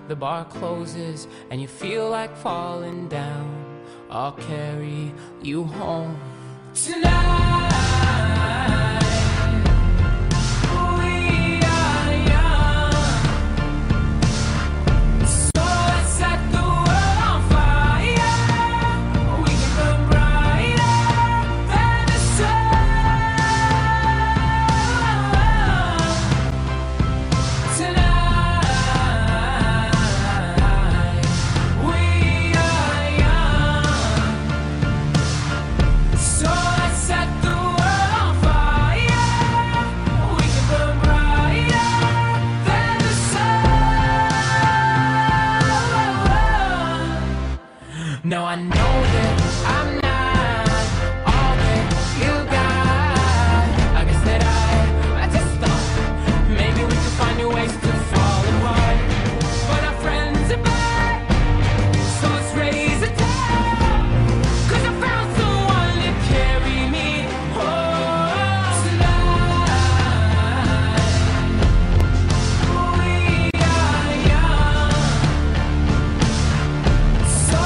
the bar closes and you feel like falling down, I'll carry you home tonight. Now I know that I'm not all that you got. I guess that I just thought maybe we could find new ways to fall apart. But our friends are back, so let's raise a toast. 'Cause I found someone to carry me home tonight. We are young, so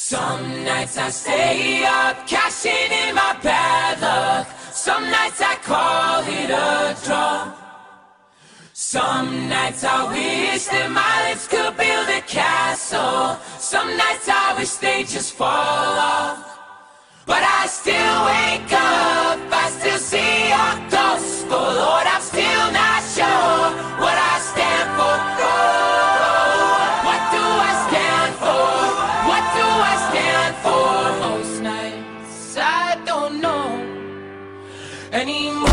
some nights I stay up, cashing in my bad luck. Some nights I call it a draw. Some nights I wish that my lips could build a castle. Some nights I wish they just fall off. But I still wake up, I still see your ghost. Oh Lord, I'm still not sure what I stand for. What do I stand for? What do I stand for? Most nights I don't know anymore.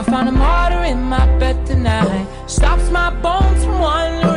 Found a martyr in my bed tonight, stops my bones from one